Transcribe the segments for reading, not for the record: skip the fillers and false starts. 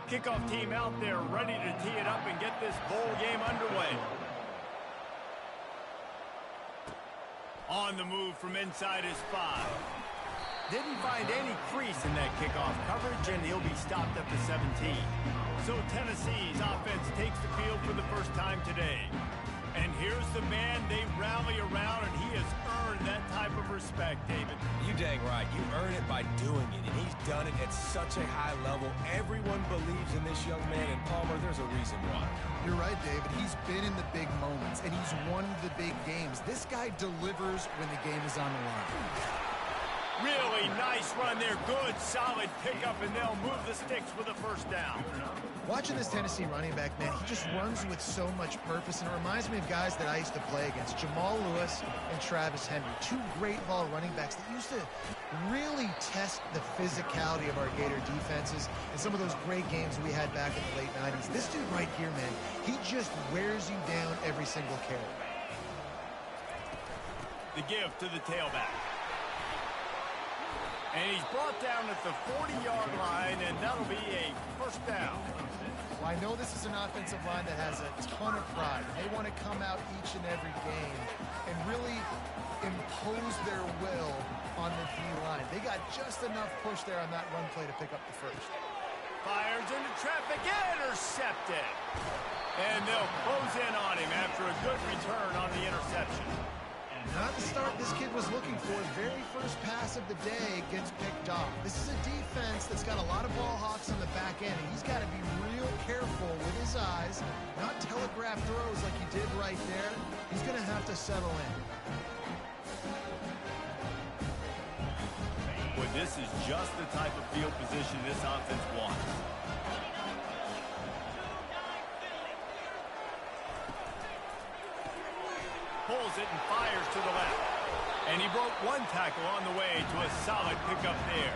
Kickoff team out there ready to tee it up and get this bowl game underway. On the move from inside his 5. Didn't find any crease in that kickoff coverage, and he'll be stopped at the 17. So Tennessee's offense takes the field for the first time today. And here's the man they rally around, and he has earned that type of respect, David. You dang right. You earn it by doing it, and he's done it at such a high level. Everyone believes in this young man, and Palmer, there's a reason why. You're right, David. He's been in the big moments, and he's won the big games. This guy delivers when the game is on the line. Really nice run there. Good, solid pickup, and they'll move the sticks with a first down. Watching this Tennessee running back, man, he just runs with so much purpose, and it reminds me of guys that I used to play against, Jamal Lewis and Travis Henry, two great ball running backs that used to really test the physicality of our Gator defenses in some of those great games we had back in the late 90s. This dude right here, man, he just wears you down every single carry. The give to the tailback. And he's brought down at the 40-yard line, and that'll be a first down. Well, I know this is an offensive line that has a ton of pride. They want to come out each and every game and really impose their will on the D-line. They got just enough push there on that run play to pick up the first. Fires into traffic, intercepted. And they'll close in on him after a good return on the interception. Not the start this kid was looking for. His very first pass of the day gets picked off. This is a defense that's got a lot of ball hawks on the back end, and he's got to be real careful with his eyes, not telegraph throws like he did right there. He's going to have to settle in. Well, this is just the type of field position this offense wants. Pulls it and fires to the left. And he broke one tackle on the way to a solid pickup there.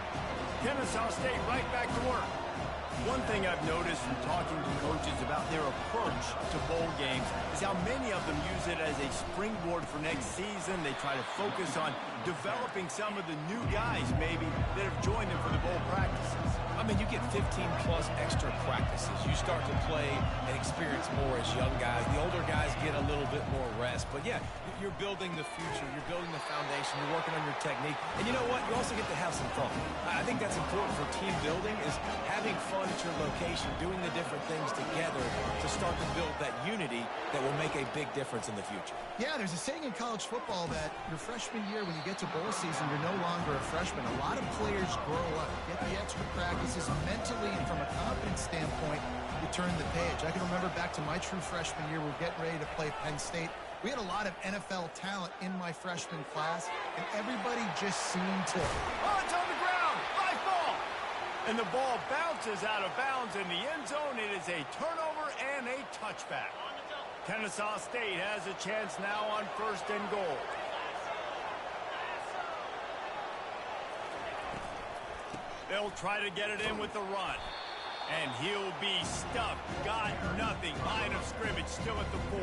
Kennesaw State right back to work. One thing I've noticed from talking to coaches about their approach to bowl games is how many of them use it as a springboard for next season. They try to focus on developing some of the new guys maybe that have joined them for the bowl practices. I mean, you get 15-plus extra practices. You start to play and experience more as young guys. The older guys get a little bit more rest. But, yeah, you're building the future. You're building the foundation. You're working on your technique. And you know what? You also get to have some fun. I think that's important for team building is having fun at your location, doing the different things together to start to build that unity that will make a big difference in the future. Yeah, there's a saying in college football that your freshman year, when you get to bowl season, you're no longer a freshman. A lot of players grow up, get the extra practices mentally, and from a confidence standpoint, you turn the page. I can remember back to my true freshman year, we're getting ready to play Penn State. We had a lot of NFL talent in my freshman class, and everybody just seemed to... Oh, it's on the ground! Live ball! And the ball bounces out of bounds in the end zone. It is a turnover and a touchback. Kennesaw State has a chance now on 1st and goal. They'll try to get it in with the run. And he'll be stuffed. Got nothing. Line of scrimmage still at the 4.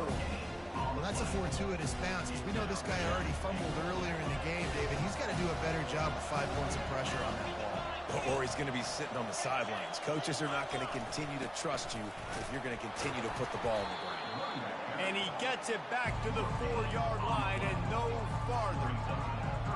Well, that's a fortuitous bounce because we know this guy already fumbled earlier in the game, David. He's got to do a better job with 5 points of pressure on that ball. Or he's going to be sitting on the sidelines. Coaches are not going to continue to trust you if you're going to continue to put the ball in the ground. And he gets it back to the 4-yard line and no farther.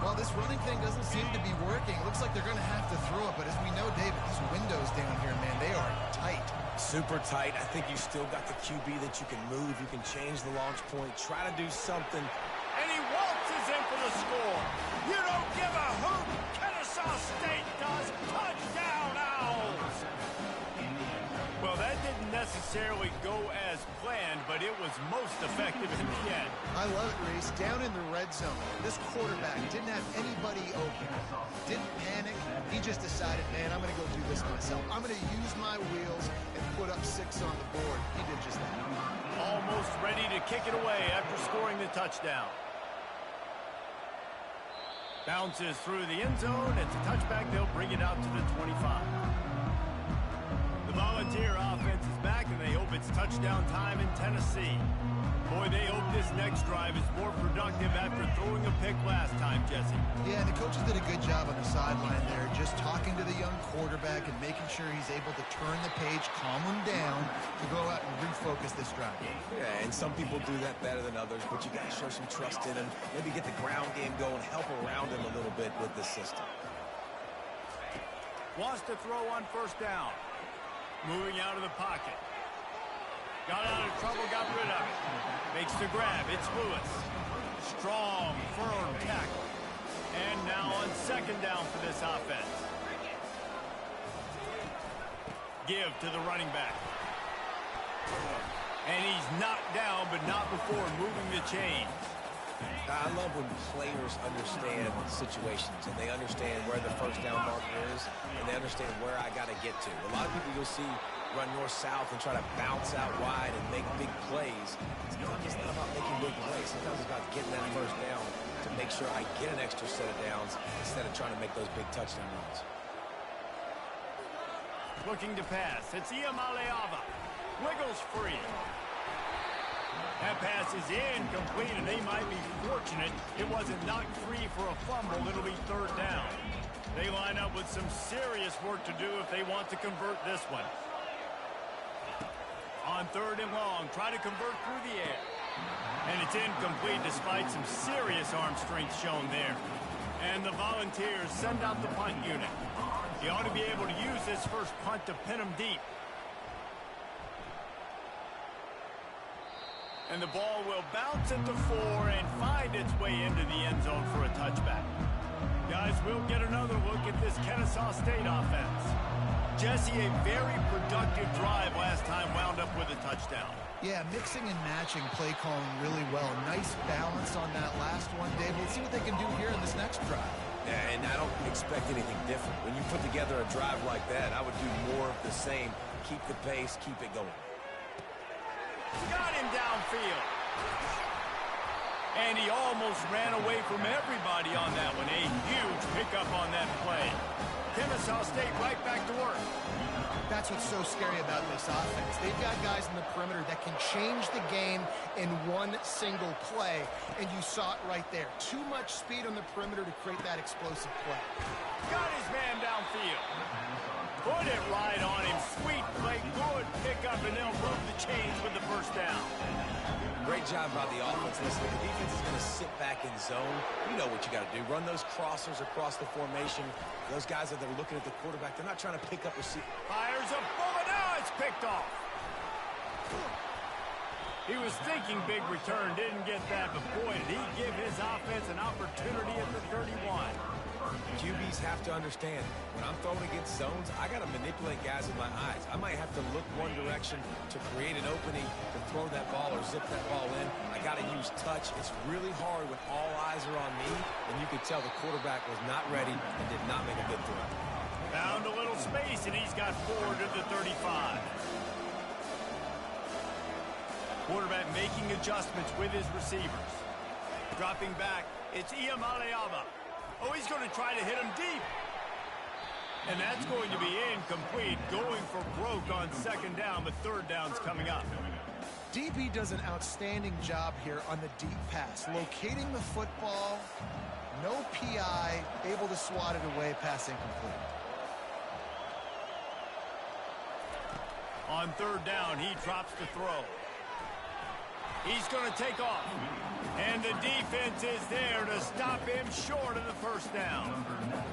Well, this running thing doesn't seem to be working. It looks like they're going to have to throw it. But as we know, David, these windows down here, man, they are tight. Super tight. I think you still got the QB that you can move. You can change the launch point. Try to do something. And he waltzes in for the score. You don't give a hoot. Kennesaw State does. Touchdown, Owls. Well, that didn't necessarily go as planned, but it was most effective in the end. I love it, Reese. Down in the red zone, this quarterback didn't have anybody open. Didn't panic. He just decided, man, I'm going to go do this myself. I'm going to use my wheels and put up 6 on the board. He did just that. Almost ready to kick it away after scoring the touchdown. Bounces through the end zone. It's a touchback. They'll bring it out to the 25. The Volunteer offense is back, and they hope it's touchdown time in Tennessee. Boy, they hope this next drive is more productive after throwing a pick last time, Jesse. Yeah, and the coaches did a good job on the sideline there, just talking to the young quarterback and making sure he's able to turn the page, calm him down to go out and refocus this drive. Yeah, and some people do that better than others, but you got to show some trust in him. Maybe get the ground game going, help around him a little bit with the system. Wants to throw on first down. Moving out of the pocket. Got out of trouble, got rid of it. Makes the grab. It's Lewis. Strong, firm tackle. And now on second down for this offense. Give to the running back. And he's knocked down, but not before moving the chain. I love when players understand situations and they understand where the first down marker is and they understand where I got to get to. A lot of people you'll see run north-south and try to bounce out wide and make big plays. Sometimes it's not about making big plays. Sometimes it's about getting that first down to make sure I get an extra set of downs instead of trying to make those big touchdown runs. Looking to pass. It's Iamaleava. Wiggles free. That pass is incomplete, and they might be fortunate it wasn't knocked free for a fumble. It'll be third down. They line up with some serious work to do if they want to convert this one. On third and long, try to convert through the air. And it's incomplete despite some serious arm strength shown there. And the Volunteers send out the punt unit. He ought to be able to use this first punt to pin him deep. And the ball will bounce at the 4 and find its way into the end zone for a touchback. Guys, we'll get another look at this Kennesaw State offense. Jesse, a very productive drive last time wound up with a touchdown. Yeah, mixing and matching play calling really well. Nice balance on that last one, Dave. Let's see what they can do here in this next drive. Yeah, and I don't expect anything different. When you put together a drive like that, I would do more of the same. Keep the pace, keep it going. Got him downfield. And he almost ran away from everybody on that one. A huge pickup on that play. Kennesaw State right back to work. That's what's so scary about this offense. They've got guys in the perimeter that can change the game in one single play. And you saw it right there. Too much speed on the perimeter to create that explosive play. Got his man downfield. Put it right on him. Sweet play. Good pickup, and they'll move the chains with the first down. Great job by the offense. Listen, the defense is going to sit back in zone. You know what you got to do. Run those crossers across the formation. Those guys that are looking at the quarterback, they're not trying to pick up a seat. Fires a bullet. Now it's picked off. He was thinking big return. Didn't get that, but boy, did he give his offense an opportunity at the 31. QBs have to understand, when I'm throwing against zones, I got to manipulate guys with my eyes. I might have to look one direction to create an opening to throw that ball or zip that ball in. I got to use touch. It's really hard when all eyes are on me, and you could tell the quarterback was not ready and did not make a good throw. Found a little space, and he's got forward to the 35. Quarterback making adjustments with his receivers. Dropping back, it's Iamaleava. Oh, he's going to try to hit him deep. And that's going to be incomplete. Going for broke on second down, but third down's coming up. DB does an outstanding job here on the deep pass. Locating the football, no PI, able to swat it away, pass incomplete. On third down, he drops the throw. He's going to take off. And the defense is there to stop him short of the first down.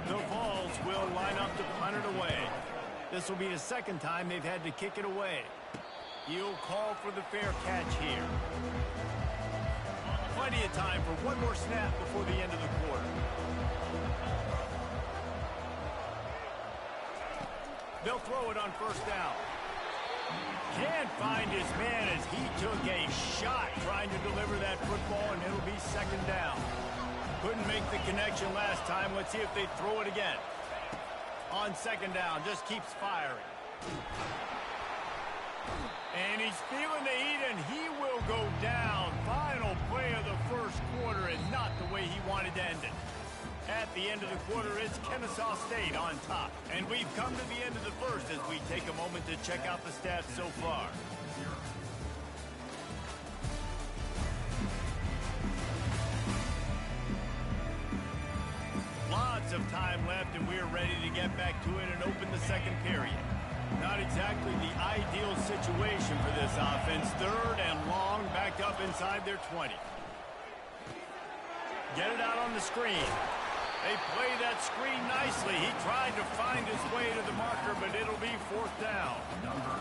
The Vols will line up to punt it away. This will be the second time they've had to kick it away. He'll call for the fair catch here. Plenty of time for one more snap before the end of the quarter. They'll throw it on first down. Can't find his man as he took a shot trying to deliver that football, and it'll be second down. Couldn't make the connection last time. Let's see if they throw it again. On second down, just keeps firing. And he's feeling the heat, and he will go down. Final play of the first quarter, and not the way he wanted to end it. At the end of the quarter, it's Kennesaw State on top. And we've come to the end of the first as we take a moment to check out the stats so far. minutes of time left, and we're ready to get back to it and open the second period. Not exactly the ideal situation for this offense. Third and long, backed up inside their 20. Get it out on the screen. They play that screen nicely. He tried to find his way to the marker, but it'll be fourth down.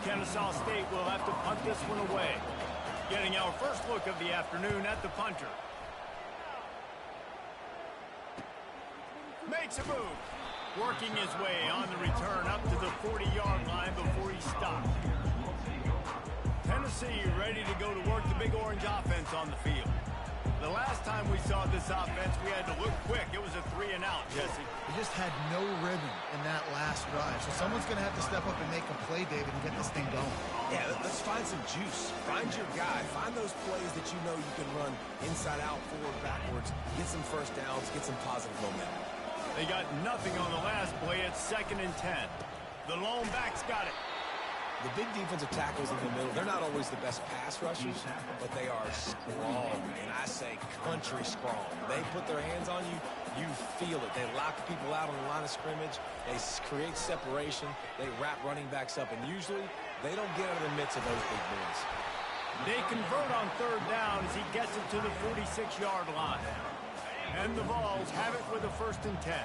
Kennesaw State will have to punt this one away. Getting our first look of the afternoon at the punter. Makes a move. Working his way on the return up to the 40-yard line before he stopped. Tennessee ready to go to work the Big Orange offense on the field. The last time we saw this offense, we had to look quick. It was a 3-and-out, Jesse. They just had no rhythm in that last drive. So someone's going to have to step up and make a play, David, and get this thing going. Yeah, let's find some juice. Find your guy. Find those plays that you know you can run inside out, forward, backwards. Get some first downs. Get some positive momentum. They got nothing on the last play. It's 2nd and 10. The lone back's got it. The big defensive tackles in the middle, they're not always the best pass rushers, but they are strong, and I say country strong. They put their hands on you, you feel it. They lock people out on the line of scrimmage. They create separation. They wrap running backs up, and usually they don't get out of the midst of those big boys. They convert on 3rd down as he gets it to the 46-yard line. And the Vols have it with a 1st and 10.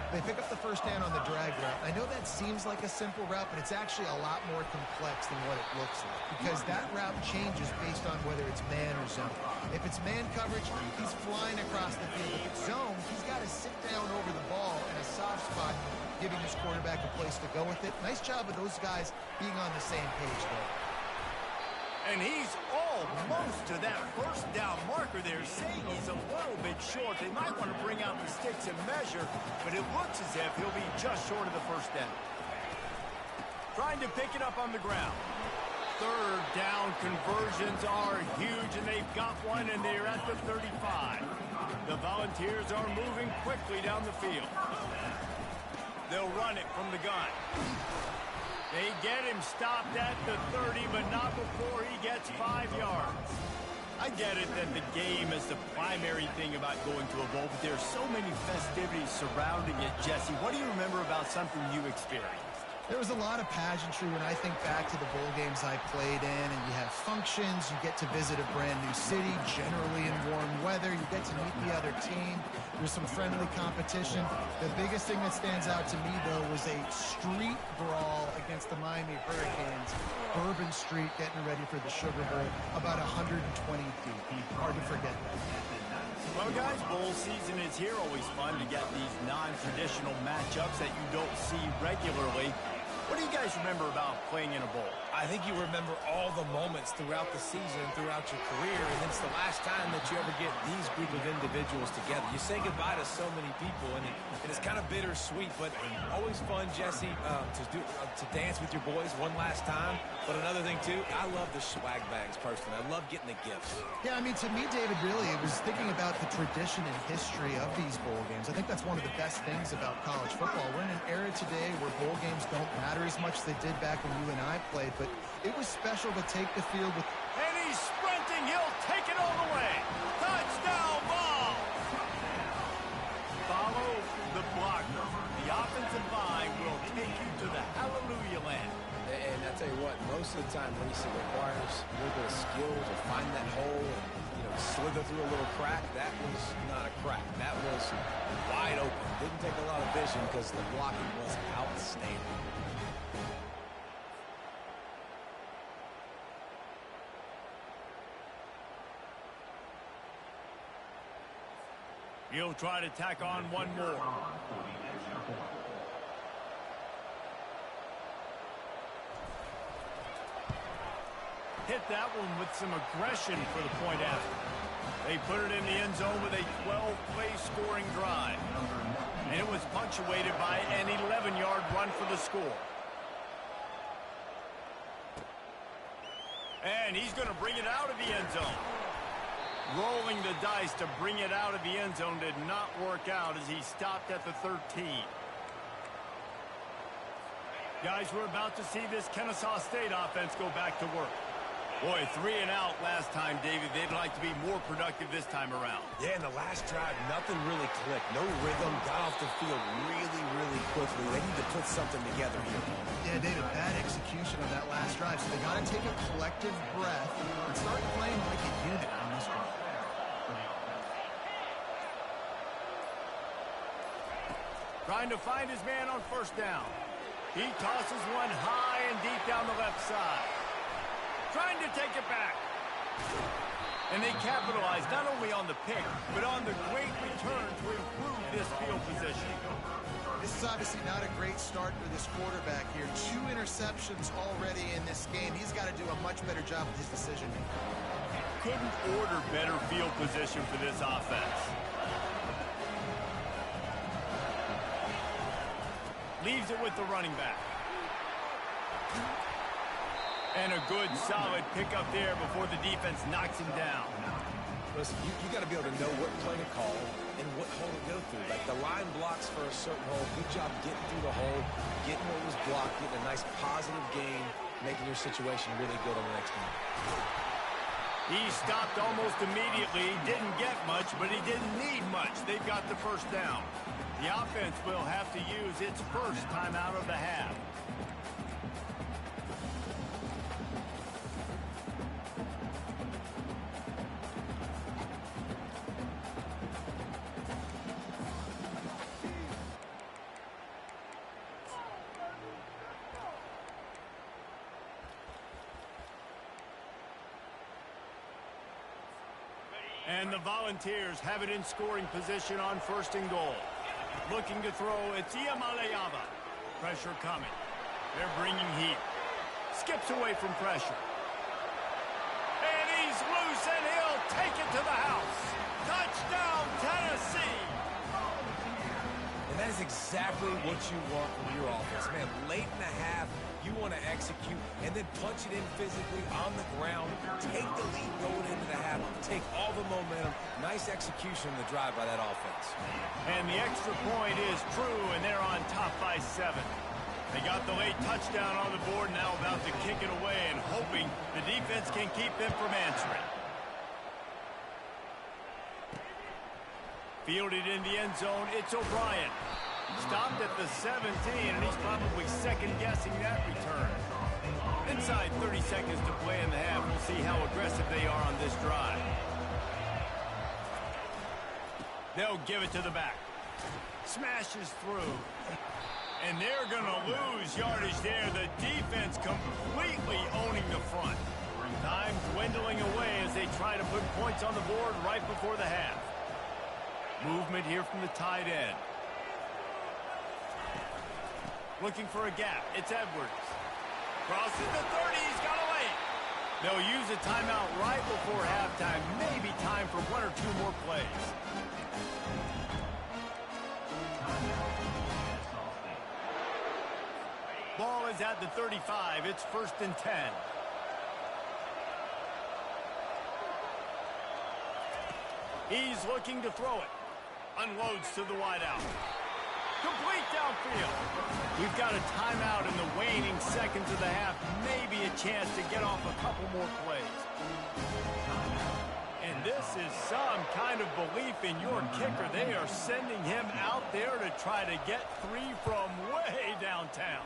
They pick up the first down on the drag route. I know that seems like a simple route, but it's actually a lot more complex than what it looks like, because that route changes based on whether it's man or zone. If it's man coverage, he's flying across the field. If it's zone, he's got to sit down over the ball in a soft spot, giving his quarterback a place to go with it. Nice job of those guys being on the same page there. And he's almost to that first down marker there, saying he's a little bit short. They might want to bring out the sticks and measure, but it looks as if he'll be just short of the first down. Trying to pick it up on the ground. 3rd down conversions are huge, and they've got one, and they're at the 35. The Volunteers are moving quickly down the field. They'll run it from the gun. They get him stopped at the 30, but not before he gets 5 yards. I get it that the game is the primary thing about going to a bowl, but there's so many festivities surrounding it, Jesse. What do you remember about something you experienced? There was a lot of pageantry when I think back to the bowl games I played in, and you have functions, you get to visit a brand new city, generally in warm weather, you get to meet the other team, there's some friendly competition. The biggest thing that stands out to me, though, was a street brawl against the Miami Hurricanes. Bourbon Street getting ready for the Sugar Bowl, about 120 deep. Hard to forget that. Well, guys, bowl season is here. Always fun to get these non-traditional matchups that you don't see regularly. What do you guys remember about playing in a bowl? I think you remember all the moments throughout the season, throughout your career, and it's the last time that you ever get these group of individuals together. You say goodbye to so many people, and it's kind of bittersweet, but always fun, Jesse, to dance with your boys one last time. But another thing, too, I love the swag bags, personally. I love getting the gifts. Yeah, I mean, to me, David, really, it was thinking about the tradition and history of these bowl games. I think that's one of the best things about college football. We're in an era today where bowl games don't matter as much as they did back when you and I played, but it was special to take the field with... And he's sprinting. He'll take it all the way. Touchdown ball. Follow the blocker. The offensive line will take you to the hallelujah land. And I tell you what, most of the time, Reese, it requires a little bit of skill to find that hole and, slither through a little crack. That was not a crack. That was wide open. Didn't take a lot of vision because the blocking was outstanding. He'll try to tack on one more. Hit that one with some aggression for the point after. They put it in the end zone with a 12-play scoring drive. And it was punctuated by an 11-yard run for the score. And he's going to bring it out of the end zone. Rolling the dice to bring it out of the end zone did not work out as he stopped at the 13. Guys, we're about to see this Kennesaw State offense go back to work. Boy, 3 and out last time, David. They'd like to be more productive this time around. Yeah, in the last drive, nothing really clicked. No rhythm, got off the field really, really quickly. They need to put something together here. Yeah, David, bad execution on that last drive, so they got to take a collective breath and start playing like a unit on this one. Trying to find his man on first down. He tosses one high and deep down the left side. Trying to take it back. And they capitalize not only on the pick, but on the great return to improve this field position. This is obviously not a great start for this quarterback here. 2 interceptions already in this game. He's got to do a much better job with his decision-making. Couldn't order better field position for this offense. Leaves it with the running back. And a good, solid pickup there before the defense knocks him down. Listen, you got to be able to know what play to call and what hole to go through. Like the line blocks for a certain hole. Good job getting through the hole, getting what was blocked, getting a nice positive gain, making your situation really good on the next one. He stopped almost immediately. Didn't get much, but he didn't need much. They've got the first down. The offense will have to use its first timeout of the half. And the Volunteers have it in scoring position on first and goal. Looking to throw, it's Iamaleava. Pressure coming. They're bringing heat. Skips away from pressure. And he's loose, and he'll take it to the house. Touchdown, Tennessee! And that is exactly what you want from your offense. Man, late in the half, you want to execute and then punch it in physically on the ground. Take the lead going into the half. Take all the momentum. Nice execution on the drive by that offense. And the extra point is true, and they're on top by 7. They got the late touchdown on the board, now about to kick it away and hoping the defense can keep them from answering. Fielded in the end zone, it's O'Brien. Stopped at the 17, and he's probably second-guessing that return. Inside 30 seconds to play in the half. We'll see how aggressive they are on this drive. They'll give it to the back. Smashes through. And they're going to lose yardage there. The defense completely owning the front. Time dwindling away as they try to put points on the board right before the half. Movement here from the tight end. Looking for a gap. It's Edwards. Crosses the 30. He's got away. They'll use a timeout right before halftime. Maybe time for 1 or 2 more plays. Ball is at the 35. It's 1st and 10. He's looking to throw it. Unloads to the wideout. Complete downfield. We've got a timeout in the waning seconds of the half. Maybe a chance to get off a couple more plays. And this is some kind of belief in your kicker. They are sending him out there to try to get 3 from way downtown.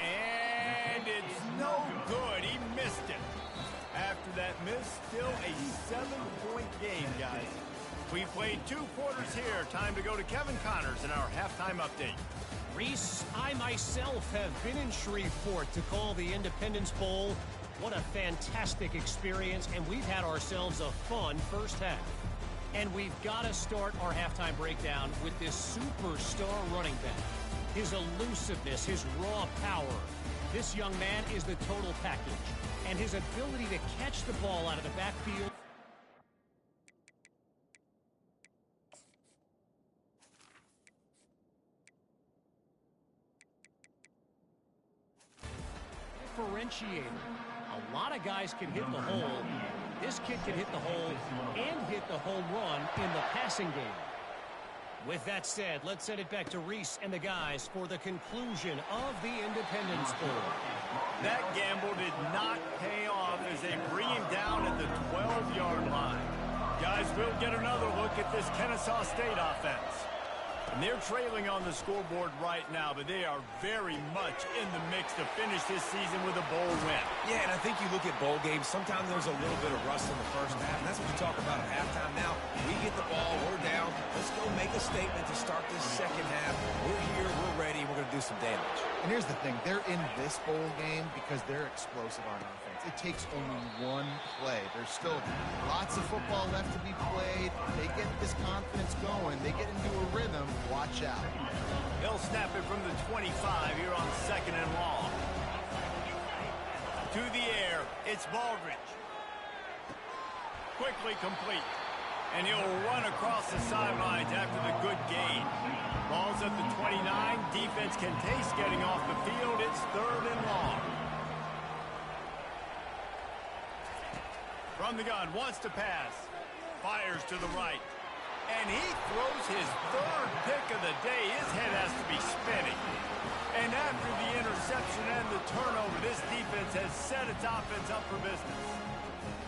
And it's no good. He missed it. After that miss, still a 7-point game, guys. We played 2 quarters here. Time to go to Kevin Connors in our halftime update. Reese, I myself have been in Shreveport to call the Independence Bowl. What a fantastic experience, and we've had ourselves a fun first half. And we've got to start our halftime breakdown with this superstar running back. His elusiveness, his raw power. This young man is the total package. And his ability to catch the ball out of the backfield. Differentiator. A lot of guys can hit the hole. This kid can hit the hole and hit the home run in the passing game. With that said, let's send it back to Reese and the guys for the conclusion of the Independence Bowl. That gamble did not pay off as they bring him down at the 12-yard line. Guys, we'll get another look at this Kennesaw State offense. And they're trailing on the scoreboard right now, but they are very much in the mix to finish this season with a bowl win. Yeah, and I think you look at bowl games, sometimes there's a little bit of rust in the first half, and that's what you talk about at halftime. Now, we get the ball, we're down. Let's go make a statement to start this second half. We're here, we're ready, we're going to do some damage. And here's the thing. They're in this bowl game because they're explosive on offense. It takes only one play. There's still lots of football left to be played. They get this confidence going. They get into a rhythm. Watch out. He'll snap it from the 25 here on 2nd and long. To the air, it's Baldridge. Quickly complete. And he'll run across the sidelines after the good gain. Ball's at the 29. Defense can taste getting off the field. It's 3rd and long. From the gun, wants to pass. Fires to the right. And he throws his 3rd pick of the day. His head has to be spinning. And after the interception and the turnover, this defense has set its offense up for business.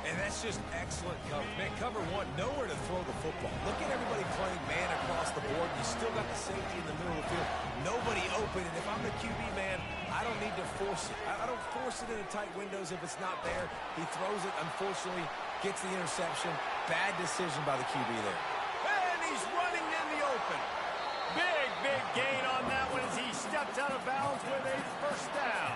And that's just excellent coverage. Man, cover one, nowhere to throw the football. Look at everybody playing man across the board. You still got the safety in the middle of the field. Nobody open. And if I'm the QB, man, I don't need to force it. I don't force it into tight windows if it's not there. He throws it, unfortunately, gets the interception. Bad decision by the QB there. And he's running in the open. Big gain on that one as he steps out of bounds with a 1st down.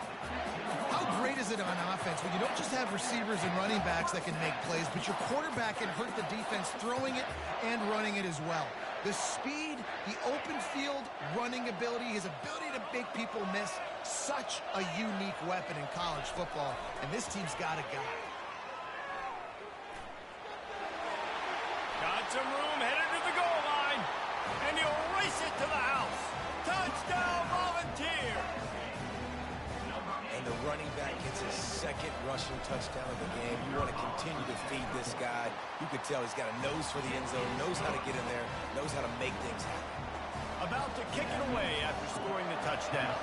How great is it on offense when you don't just have receivers and running backs that can make plays, but your quarterback can hurt the defense throwing it and running it as well. The speed, the open field running ability, his ability to make people miss, such a unique weapon in college football, and this team's got a guy. Got some room, headed to the goal line, and he'll race it to the house. Touchdown, Volunteer! And the running back gets his 2nd rushing touchdown of the game. You want to continue to feed this guy. You could tell he's got a nose for the end zone, knows how to get in there, knows how to make things happen. About to kick it away after scoring the touchdown.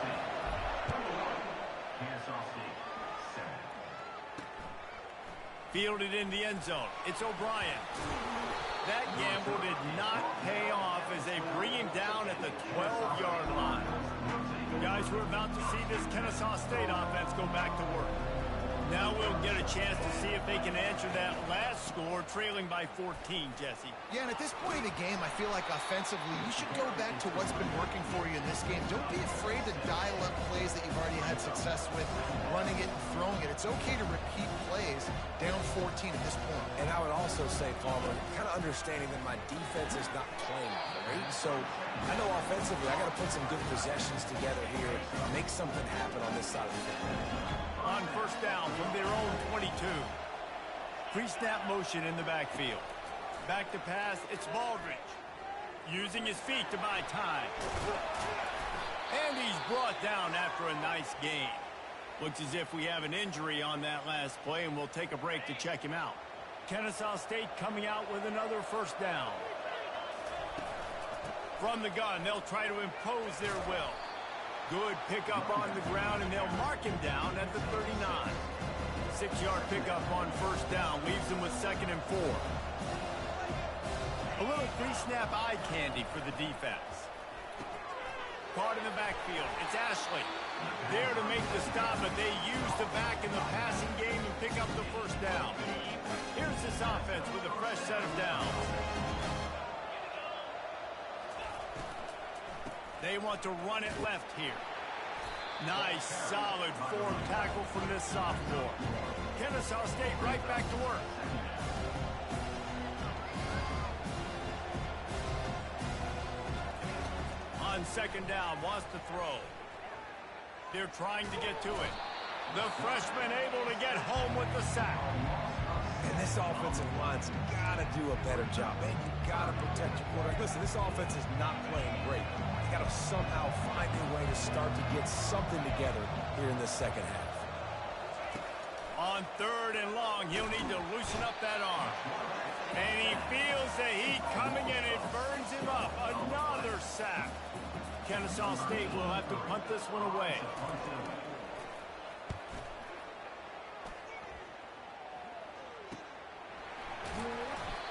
Fielded in the end zone. It's O'Brien. That gamble did not pay off as they bring him down at the 12-yard line. Guys, we're about to see this Kennesaw State offense go back to work. Now we'll get a chance to see if they can answer that last score, trailing by 14, Jesse. Yeah, and at this point in the game, I feel like offensively, you should go back to what's been working for you in this game. Don't be afraid to dial up plays that you've already had success with, running it and throwing it. It's okay to repeat plays down 14 at this point. And I would also say, Palmer, kind of understanding that my defense is not playing great, so I know offensively I got to put some good possessions together here, make something happen on this side of the field. On 1st down from their own 22. Pre-snap motion in the backfield. Back to pass, it's Baldridge. Using his feet to buy time. And he's brought down after a nice gain. Looks as if we have an injury on that last play, and we'll take a break to check him out. Kennesaw State coming out with another 1st down. From the gun, they'll try to impose their will. Good pickup on the ground, and they'll mark him down at the 39. 6-yard pickup on 1st down leaves them with 2nd and 4. A little pre-snap eye candy for the defense. Caught in the backfield. It's Ashley. There to make the stop, but they use the back in the passing game and pick up the 1st down. Here's this offense with a fresh set of downs. They want to run it left here. Nice, solid form tackle from this sophomore. Kennesaw State right back to work. On 2nd down, wants to throw. They're trying to get to it. The freshman able to get home with the sack. And this offensive line's got to do a better job, man. You got to protect your quarterback. Listen, this offense is not playing great. You got to somehow find a way to start to get something together here in the second half. On 3rd and long, he'll need to loosen up that arm. And he feels the heat coming, and it burns him up. Another Kennesaw State will have to punt this one away.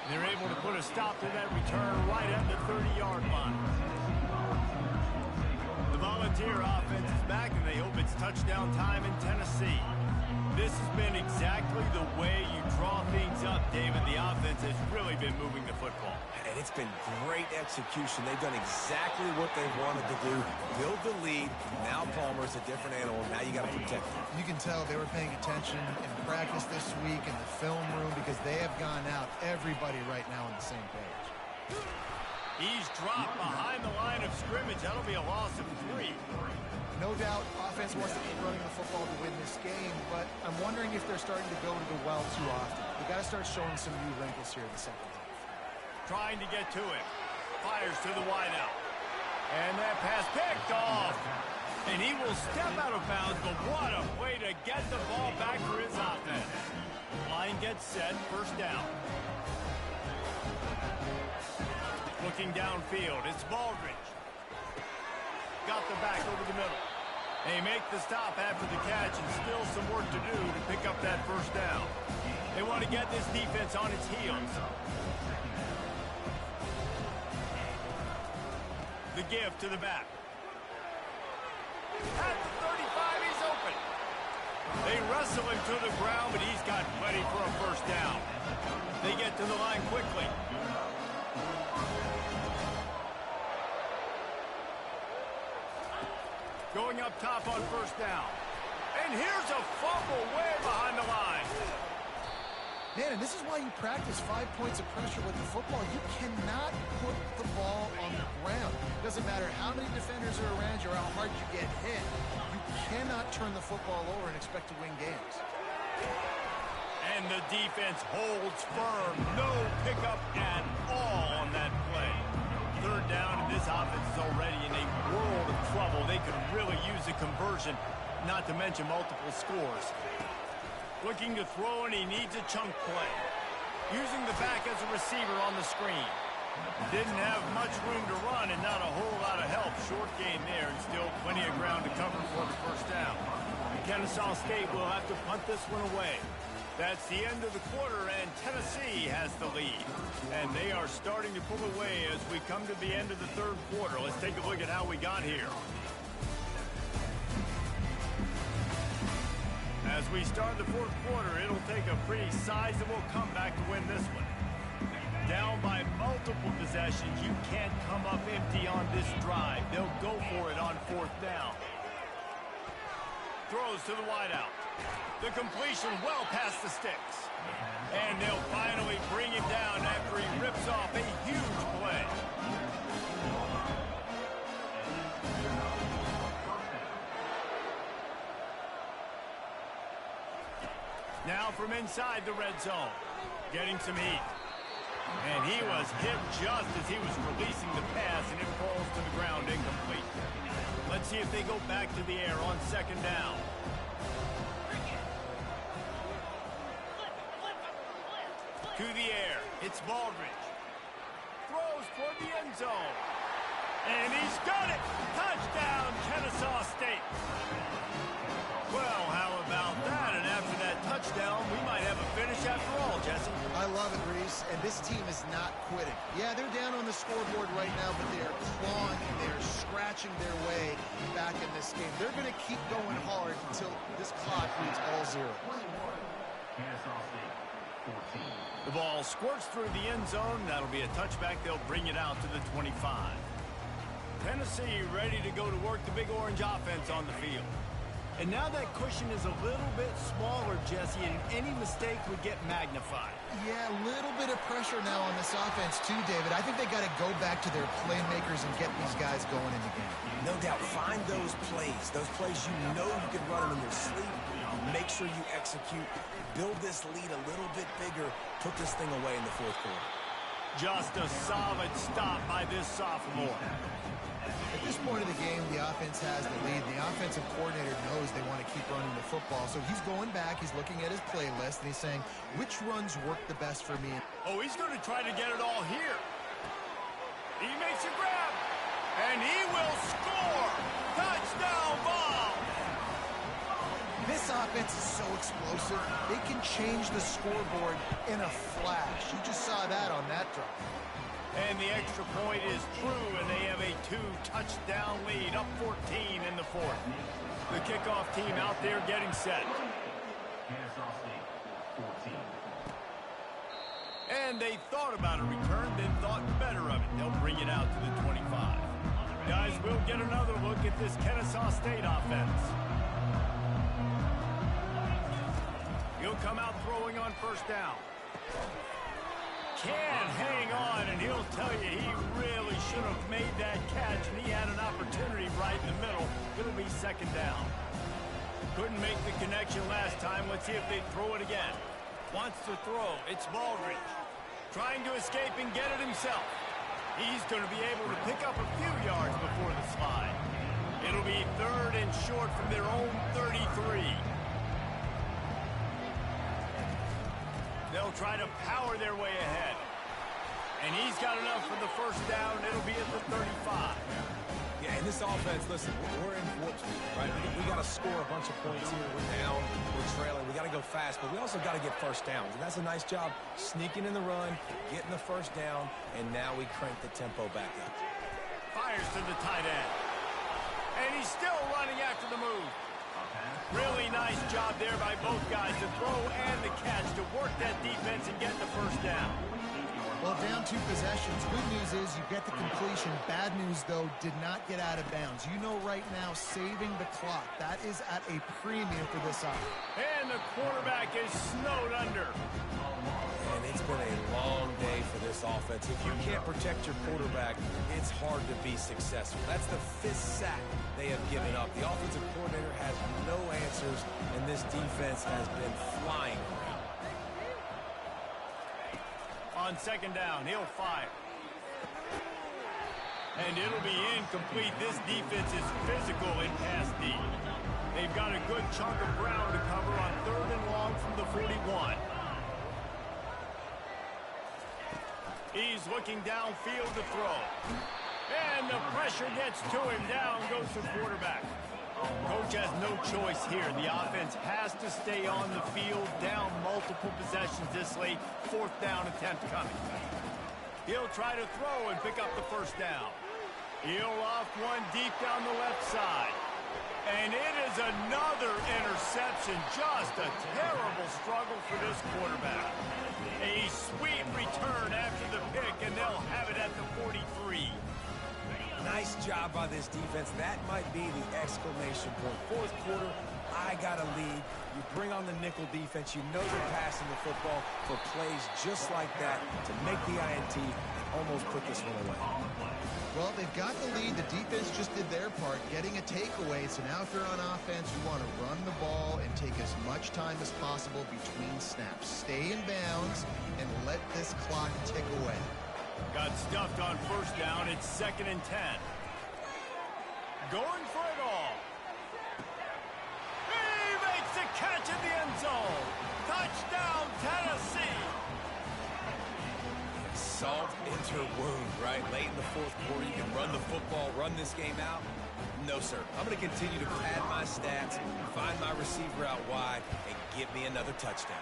They're able to put a stop to that return right at the 30-yard line. The Volunteer offense is back, and they hope it's touchdown time in Tennessee. This has been exactly the way you draw things up, David. The offense has really been moving the football. And it's been great execution. They've done exactly what they wanted to do. Build the lead. Now Palmer's a different animal. Now you got to protect him. You can tell they were paying attention in practice this week in the film room because they have gone out, everybody right now on the same page. He's dropped behind the line of scrimmage. That'll be a loss of 3. No doubt, offense wants to keep running the football to win this game, but I'm wondering if they're starting to go to the well too often. We've got to start showing some new wrinkles here in the second half. Trying to get to it. Fires to the wideout. And that pass picked off. And he will step out of bounds, but what a way to get the ball back for his offense. Line gets set, first down. Looking downfield, it's Baldridge. Got the back over the middle. They make the stop after the catch, and still some work to do to pick up that first down. They want to get this defense on its heels. The give to the back. At the 35, he's open. They wrestle him to the ground, but he's got plenty for a first down. They get to the line quickly. Going up top on first down. And here's a fumble way behind the line. Man, and this is why you practice 5 points of pressure with the football. You cannot put the ball on the ground. It doesn't matter how many defenders are around you or how hard you get hit. You cannot turn the football over and expect to win games. And the defense holds firm. No pickup at all on that play. Third down, and this offense is already in a world of trouble. They could really use a conversion, not to mention multiple scores. Looking to throw, and he needs a chunk play. Using the back as a receiver on the screen. Didn't have much room to run and not a whole lot of help. Short gain there, and still plenty of ground to cover for the first down. Kennesaw State will have to punt this one away. That's the end of the quarter, and Tennessee has the lead. And they are starting to pull away as we come to the end of the third quarter. Let's take a look at how we got here. As we start the fourth quarter, it'll take a pretty sizable comeback to win this one. Down by multiple possessions, you can't come up empty on this drive. They'll go for it on fourth down. Throws to the wideout. The completion well past the sticks. And they'll finally bring him down after he rips off a huge play. Now from inside the red zone. Getting some heat. And he was hit just as he was releasing the pass, and it falls to the ground incomplete. Let's see if they go back to the air on second down. To the air, it's Baldridge. Throws toward the end zone. And he's got it! Touchdown, Kennesaw State! Well, how about that? And after that touchdown, we might have a finish after all, Jesse. I love it, Reese, and this team is not quitting. Yeah, they're down on the scoreboard right now, but they are clawing, they are scratching their way back in this game. They're going to keep going hard until this clock reads all zeros. The ball squirts through the end zone. That'll be a touchback. They'll bring it out to the 25. Tennessee ready to go to work the Big Orange offense on the field. And now that cushion is a little bit smaller, Jesse, and any mistake would get magnified. Yeah, a little bit of pressure now on this offense too, David. I think they got to go back to their playmakers and get these guys going in the game. No doubt, find those plays you know you can run them in your sleep. Make sure you execute. Build this lead a little bit bigger. Put this thing away in the fourth quarter. Just a solid stop by this sophomore. At this point of the game, the offense has the lead. The offensive coordinator knows they want to keep running the football. So he's going back, he's looking at his playlist, and he's saying, which runs work the best for me? Oh, he's going to try to get it all here. He makes a grab, and he will score! offense is so explosive, they can change the scoreboard in a flash. You just saw that on that drive. And the extra point is true, and they have a 2-touchdown lead, up 14 in the fourth. The kickoff team out there getting set. And they thought about a return, then thought better of it. They'll bring it out to the 25. Guys, we'll get another look at this Kennesaw State offense. He'll come out throwing on first down. Can hang on, and he'll tell you he really should have made that catch, and he had an opportunity right in the middle. It'll be second down. Couldn't make the connection last time. Let's see if they throw it again. Wants to throw. It's Baldridge. Trying to escape and get it himself. He's going to be able to pick up a few yards before the slide. It'll be third and short from their own 33. They'll try to power their way ahead. And he's got enough for the first down. It'll be at the 35. Yeah, in this offense, listen, we're in warp speed, right? We got to score a bunch of points here. We're down, we're trailing. We got to go fast, but we also got to get first downs. And that's a nice job sneaking in the run, getting the first down, and now we crank the tempo back up. Fires to the tight end. And he's still running after the move. Really nice job there by both guys to throw and the catch to work that defense and get the first down. Well, down 2 possessions. Good news is you get the completion. Bad news, though, did not get out of bounds. You know right now, saving the clock, that is at a premium for this offense. And the quarterback is snowed under. And it's been a long day for this offense. If you can't protect your quarterback, it's hard to be successful. That's the 5th sack they have given up. The offensive coordinator has no answers, and this defense has been flying around. On second down, he'll fire. And it'll be incomplete. This defense is physical in pass D. They've got a good chunk of ground to cover on third and long from the 41. He's looking downfield to throw. And the pressure gets to him. Down goes the quarterback. Coach has no choice here. The offense has to stay on the field, down multiple possessions this late. 4th down attempt coming. He'll try to throw and pick up the first down. He'll off one deep down the left side. And it is another interception. Just a terrible struggle for this quarterback. A sweet return after the pick, and they'll have it at the 43. Nice job by this defense. That might be the exclamation point. 4th quarter, I got a lead. You bring on the nickel defense. You know they're passing the football for plays just like that to make the INT and almost put this one away. Well, they've got the lead. The defense just did their part, getting a takeaway. So now if you're on offense, you want to run the ball and take as much time as possible between snaps. Stay in bounds and let this clock tick away. Got stuffed on first down. It's 2nd and 10. Going for it all. He makes a catch in the end zone. Touchdown, Tennessee. Salt into wound, right? Late in the 4th quarter, you can run the football, run this game out. No, sir. I'm going to continue to pad my stats, find my receiver out wide, and give me another touchdown.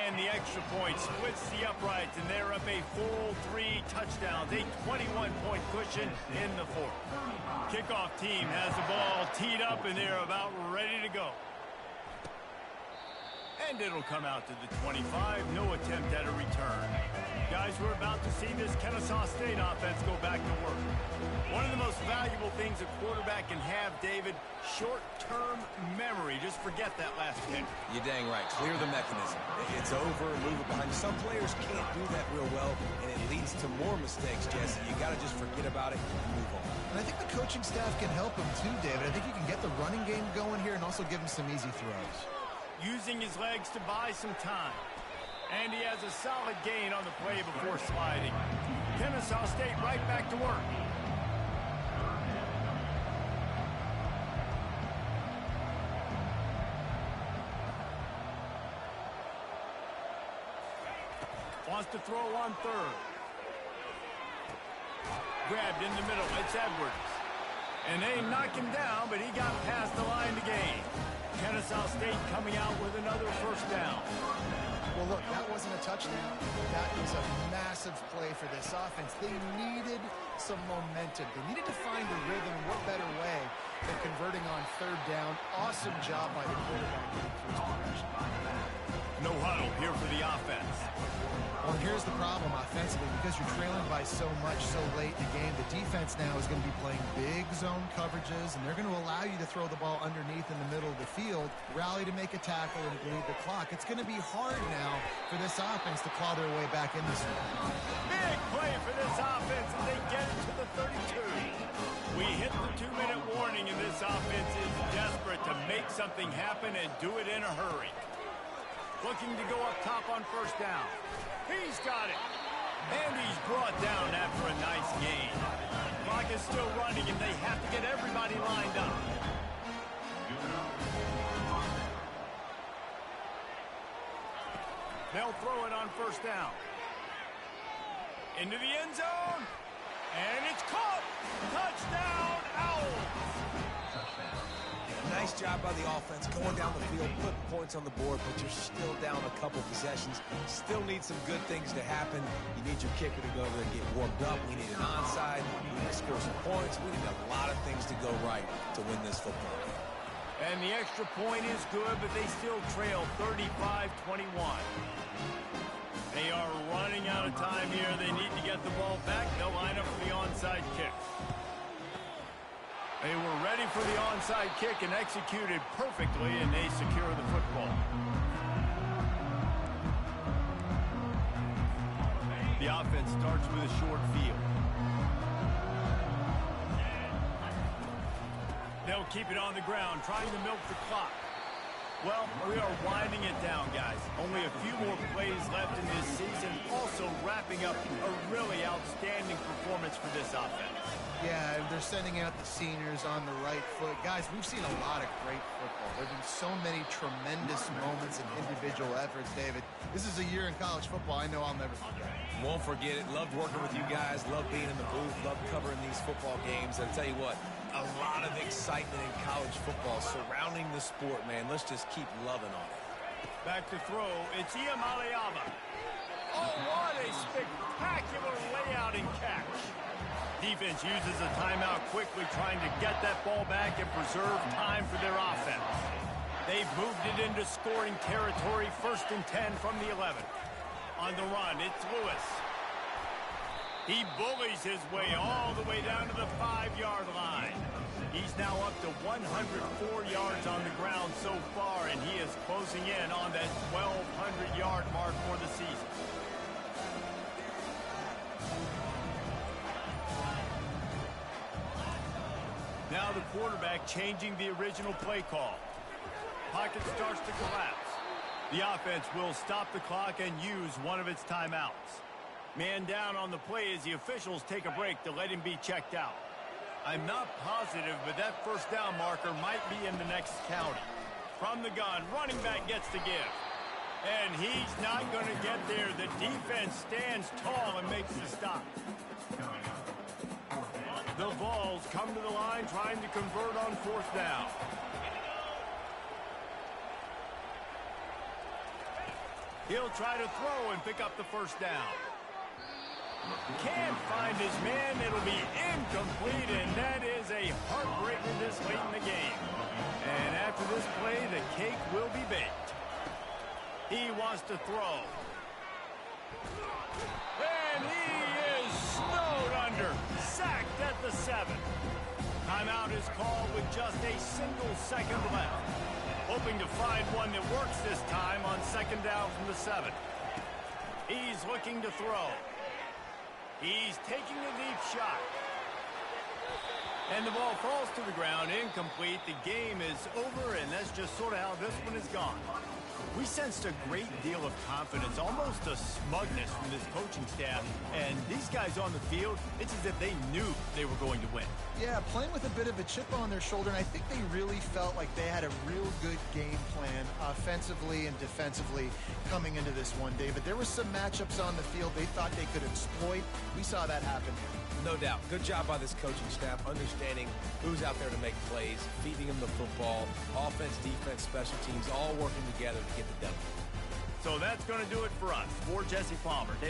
And the extra point splits the uprights, and they're up a full 3 touchdowns, a 21-point cushion in the 4th. Kickoff team has the ball teed up, and they're about ready to go. And it'll come out to the 25. No attempt at a return. Guys, we're about to see this Kennesaw State offense go back to work. One of the most valuable things a quarterback can have, David, short-term memory. Just forget that last kick. You're dang right. Clear the mechanism. It's over, move it behind you. Some players can't do that real well, and it leads to more mistakes, Jesse. You got to just forget about it and move on. And I think the coaching staff can help him too, David. I think you can get the running game going here and also give him some easy throws. Using his legs to buy some time. And he has a solid gain on the play before sliding. Kennesaw State right back to work. Wants to throw on third. Grabbed in the middle. It's Edwards. And they knock him down, but he got past the line to gain. Kennesaw State coming out with another first down. Well, look, that wasn't a touchdown. That was a massive play for this offense. They needed some momentum. They needed to find a rhythm. What better way than converting on third down? Awesome job by the quarterback getting through his progression. No huddle here for the offense. Well, here's the problem offensively. Because you're trailing by so much so late in the game, the defense now is going to be playing big zone coverages, and they're going to allow you to throw the ball underneath in the middle of the field, rally to make a tackle, and bleed the clock. It's going to be hard now for this offense to claw their way back in this one. Big play for this offense, and they get it to the 32. We hit the 2-minute warning, and this offense is desperate to make something happen and do it in a hurry. Looking to go up top on first down. He's got it. And he's brought down after a nice gain. Clock is still running, and they have to get everybody lined up. They'll throw it on first down. Into the end zone. And it's caught. Touchdown, Owls. Nice job by the offense going down the field, putting points on the board, but you're still down a couple possessions. Still need some good things to happen. You need your kicker to go over there and get warmed up. We need an onside. We need to score some points. We need a lot of things to go right to win this football game. And the extra point is good, but they still trail 35-21. They are running out of time here. They need to get the ball back. They'll line up for the onside kick. They were ready for the onside kick and executed perfectly, and they secure the football. The offense starts with a short field. They'll keep it on the ground, trying to milk the clock. Well, we are winding it down, guys. Only a few more plays left in this season. Also wrapping up a really outstanding performance for this offense. Yeah, they're sending out the seniors on the right foot. Guys, we've seen a lot of great football. There have been so many tremendous moments and individual efforts, David. This is a year in college football I know I'll never forget. Won't forget it. Loved working with you guys. Loved being in the booth. Loved covering these football games. I'll tell you what, a lot of excitement in college football surrounding the sport, man. Let's just keep loving on it. Back to throw. It's Iamaleava. Oh, what a spectacular layout and catch. Defense uses a timeout quickly, trying to get that ball back and preserve time for their offense. They've moved it into scoring territory, 1st and 10 from the 11. On the run, it's Lewis. He bullies his way all the way down to the 5-yard line. He's now up to 104 yards on the ground so far, and he is closing in on that 1,200-yard mark for the season. Now the quarterback changing the original play call. Pocket starts to collapse. The offense will stop the clock and use one of its timeouts. Man down on the play as the officials take a break to let him be checked out. I'm not positive, but that first down marker might be in the next county. From the gun, running back gets the give. And he's not going to get there. The defense stands tall and makes the stop. The Vols come to the line trying to convert on 4th down. He'll try to throw and pick up the first down. Can't find his man. It'll be incomplete, and that is a heartbreaker this late in the game. And after this play, the cake will be baked. He wants to throw. And he is snowed under. Sacked at the 7. Timeout is called with just a single second left. Hoping to find one that works this time on 2nd down from the 7. He's looking to throw. He's taking a deep shot. And the ball falls to the ground, incomplete. The game is over, and that's just sort of how this one is gone. We sensed a great deal of confidence, almost a smugness from this coaching staff. And these guys on the field, it's as if they knew they were going to win. Yeah, playing with a bit of a chip on their shoulder, and I think they really felt like they had a real good game plan offensively and defensively coming into this one, David. There were some matchups on the field they thought they could exploit. We saw that happen here. No doubt. Good job by this coaching staff understanding understanding who's out there to make plays, feeding them the football, offense, defense, special teams, all working together to get the W. So that's going to do it for us. For Jesse Palmer,